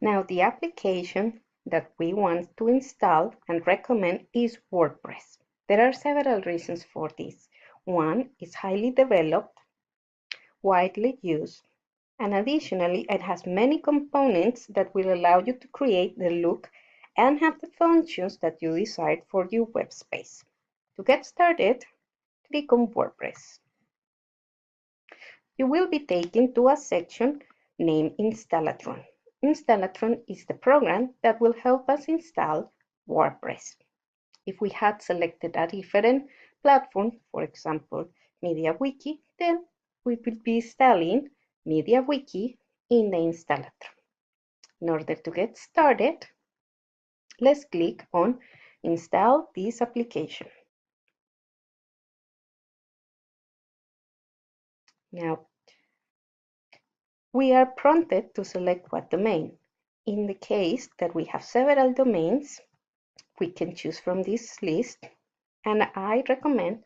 Now, the application that we want to install and recommend is WordPress. There are several reasons for this. One, it's highly developed, widely used, and additionally, it has many components that will allow you to create the look and have the functions that you decide for your web space. To get started, click on WordPress. You will be taken to a section named Installatron. Installatron is the program that will help us install WordPress. If we had selected a different platform, for example, MediaWiki, then we will be installing MediaWiki in the Installatron. In order to get started, let's click on Install this application. Now, we are prompted to select what domain. In the case that we have several domains, we can choose from this list, and I recommend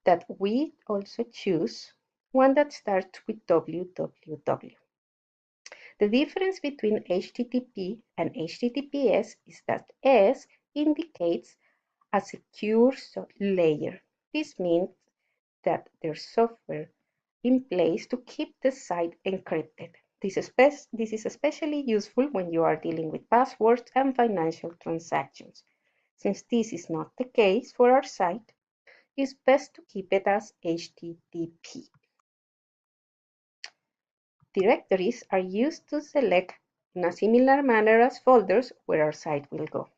that we also choose one that starts with www. The difference between HTTP and HTTPS is that S indicates a secure layer. This means that there's software in place to keep the site encrypted. This is especially useful when you are dealing with passwords and financial transactions. Since this is not the case for our site, it's best to keep it as HTTP. Directories are used to select in a similar manner as folders where our site will go.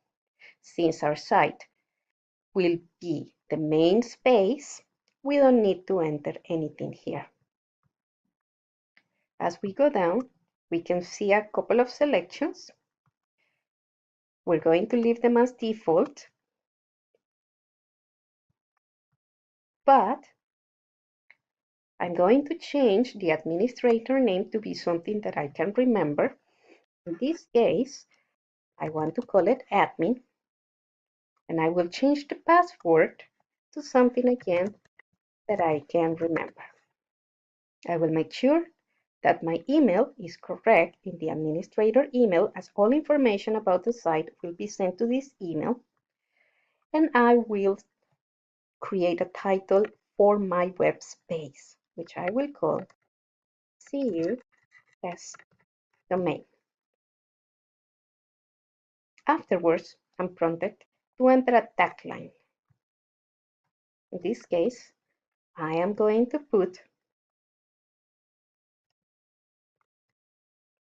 Since our site will be the main space, we don't need to enter anything here. As we go down, we can see a couple of selections. We're going to leave them as default, but I'm going to change the administrator name to be something that I can remember. In this case, I want to call it admin, and I will change the password to something again that I can remember. I will make sure that my email is correct in the administrator email, as all information about the site will be sent to this email, and I will create a title for my web space, which I will call See You as Domain. Afterwards, I'm prompted to enter a tagline. In this case, I am going to put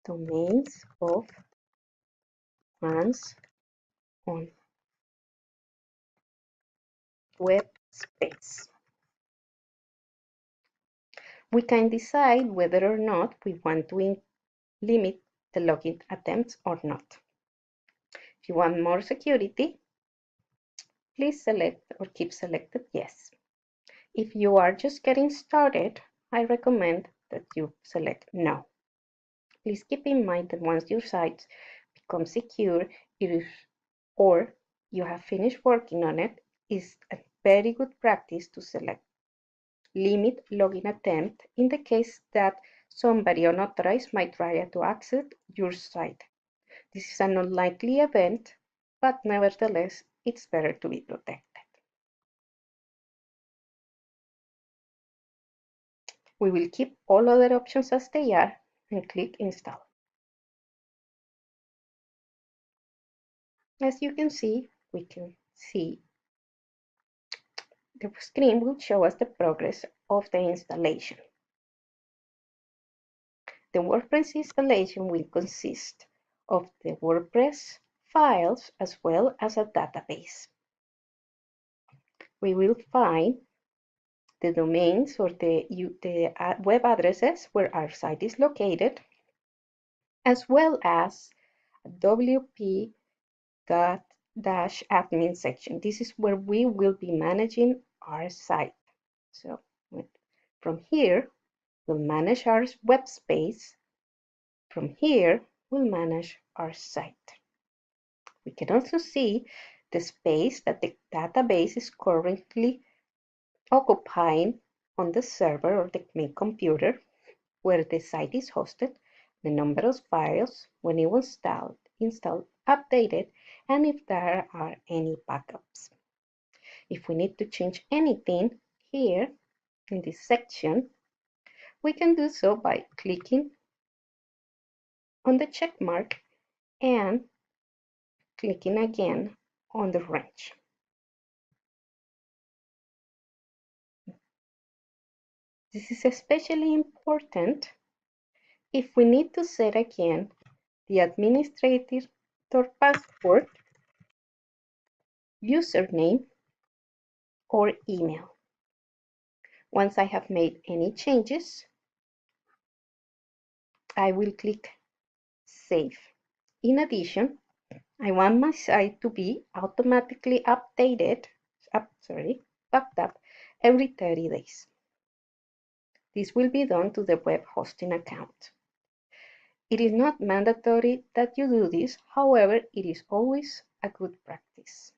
domains of hands-on web space. We can decide whether or not we want to limit the login attempts or not. If you want more security, please select or keep selected yes. If you are just getting started, I recommend that you select no. Please keep in mind that once your site becomes secure, or you have finished working on it, is a very good practice to select limit login attempt in the case that somebody unauthorized might try to access your site. This is an unlikely event, but nevertheless, it's better to be protected. We will keep all other options as they are and click Install. As you can see, we can see the screen will show us the progress of the installation. The WordPress installation will consist of the WordPress files as well as a database. We will find the domains or the web addresses where our site is located, as well as a wp-admin section. This is where we will be managing our site. So from here, we'll manage our web space. From here, we'll manage our site. We can also see the space that the database is currently occupying on the server or the main computer where the site is hosted, the number of files, when it was installed, updated, and if there are any backups. If we need to change anything here in this section, we can do so by clicking on the check mark and clicking again on the wrench. This is especially important if we need to set again the administrator password, username, or email. Once I have made any changes, I will click Save. In addition, I want my site to be automatically backed up every 30 days. This will be done to the web hosting account. It is not mandatory that you do this, however, it is always a good practice.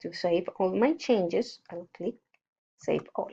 To save all my changes, I'll click Save All.